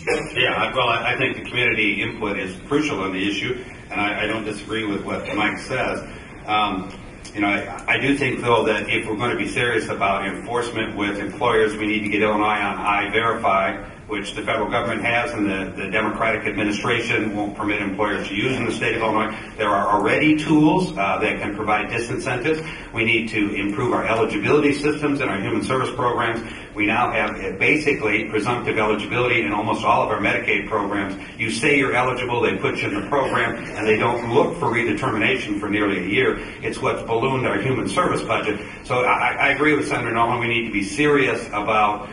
Yeah, well, I think the community input is crucial on the issue, and I don't disagree with what Mike says. I do think, though, that if we're going to be serious about enforcement with employers, we need to get Illinois on I-Verify, which the federal government has, and the Democratic administration won't permit employers to use in the state of Illinois. There are already tools that can provide disincentives. We need to improve our eligibility systems and our human service programs. We now have basically presumptive eligibility in almost all of our Medicaid programs. You say you're eligible, they put you in the program, and they don't look for redetermination for nearly a year. It's what's ballooned our human service budget. So I agree with Senator Noland. We need to be serious about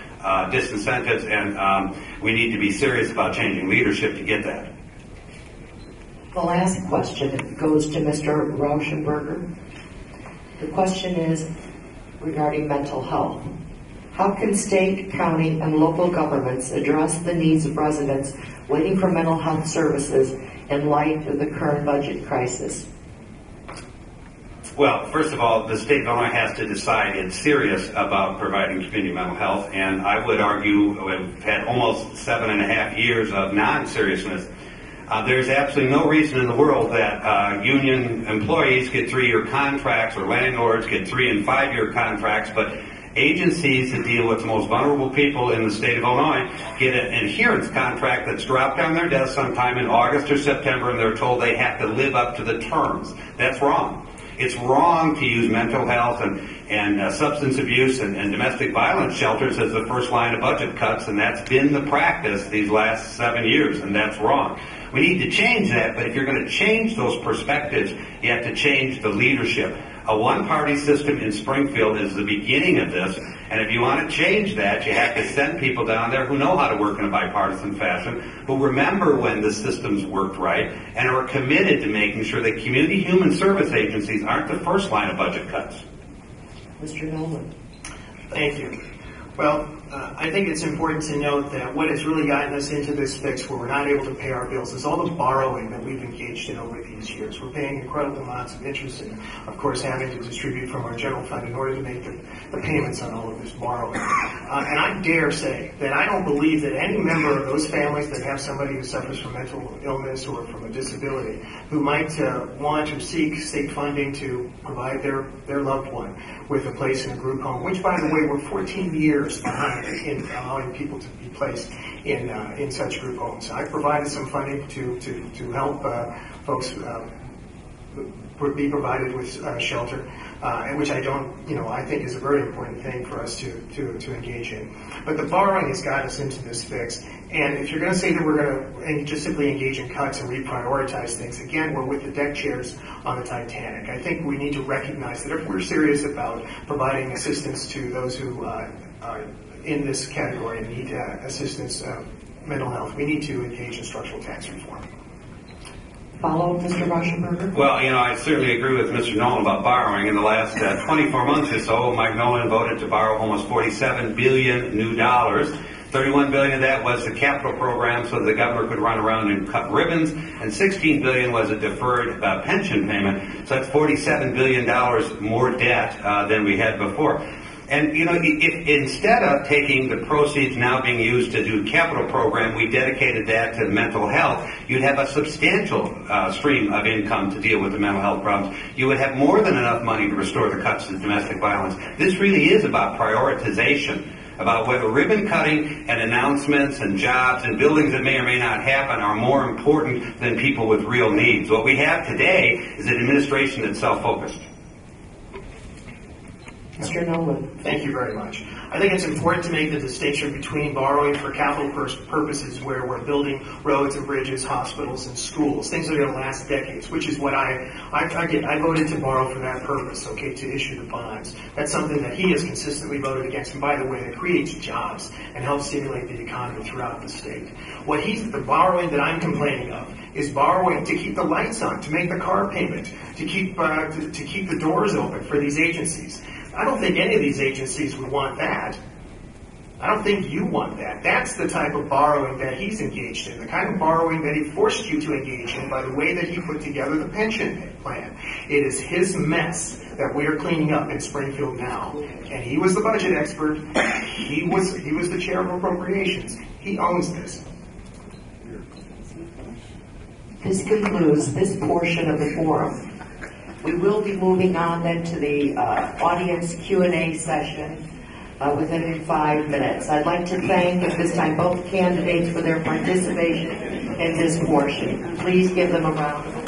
disincentives, and we need to be serious about changing leadership to get that. The last question goes to Mr. Rauschenberger. The question is regarding mental health. How can state, county, and local governments address the needs of residents waiting for mental health services in light of the current budget crisis? Well, first of all, the state of Illinois has to decide it's serious about providing community mental health, and I would argue we've had almost 7.5 years of non-seriousness. There's absolutely no reason in the world that union employees get 3-year contracts or landlords get 3- and 5-year contracts, but agencies that deal with the most vulnerable people in the state of Illinois get an adherence contract that's dropped on their desk sometime in August or September, and they're told they have to live up to the terms. That's wrong. It's wrong to use mental health and substance abuse and domestic violence shelters as the first line of budget cuts, and that's been the practice these last 7 years, and that's wrong. We need to change that, but if you're going to change those perspectives, you have to change the leadership. A one-party system in Springfield is the beginning of this, and if you want to change that, you have to send people down there who know how to work in a bipartisan fashion, who remember when the systems worked right, and are committed to making sure that community human service agencies aren't the first line of budget cuts. Mr. Noland. Thank you. Well, I think it's important to note that what has really gotten us into this fix where we're not able to pay our bills is all the borrowing that we've engaged in over these years. We're paying incredible amounts of interest and, of course, having to distribute from our general fund in order to make the payments on all of this borrowing. And I dare say that I don't believe that any member of those families that have somebody who suffers from mental illness or from a disability who might want to seek state funding to provide their loved one with a place in a group home, which, by the way, we're 14 years behind in allowing people to be placed in such group homes. I provided some funding to help folks be provided with shelter, and which I think is a very important thing for us to engage in. But the borrowing has got us into this fix, and if you're going to say that we're going to just simply engage in cuts and reprioritize things, again, we're with the deck chairs on the Titanic. I think we need to recognize that if we're serious about providing assistance to those who are in this category and need assistance, mental health, we need to engage in structural tax reform. Follow, Mr. Rauschenberger? Well, I certainly agree with Mr. Noland about borrowing. In the last 24 months or so, Mike Noland voted to borrow almost $47 billion new dollars. $31 billion of that was the capital program so the governor could run around and cut ribbons, and $16 billion was a deferred pension payment. So that's $47 billion more debt than we had before. And, if instead of taking the proceeds now being used to do capital program, we dedicated that to mental health, you'd have a substantial stream of income to deal with the mental health problems. You would have more than enough money to restore the cuts to domestic violence. This really is about prioritization, about whether ribbon cutting and announcements and jobs and buildings that may or may not happen are more important than people with real needs. What we have today is an administration that's self-focused. Mr. Noland. Thank you very much. I think it's important to make the distinction between borrowing for capital purposes where we're building roads and bridges, hospitals and schools, things that are going to last decades, which is what I did. I voted to borrow for that purpose, to issue the bonds. That's something that he has consistently voted against, and by the way, it creates jobs and helps stimulate the economy throughout the state. The borrowing that I'm complaining of is borrowing to keep the lights on, to make the car payment, to keep the doors open for these agencies. I don't think any of these agencies would want that. I don't think you want that. That's the type of borrowing that he's engaged in, the kind of borrowing that he forced you to engage in by the way that he put together the pension plan. It is his mess that we are cleaning up in Springfield now. And he was the budget expert. He was the chair of appropriations. He owns this. This concludes this portion of the forum. We will be moving on then to the audience Q&A session within 5 minutes. I'd like to thank at this time both candidates for their participation in this portion. Please give them a round of applause.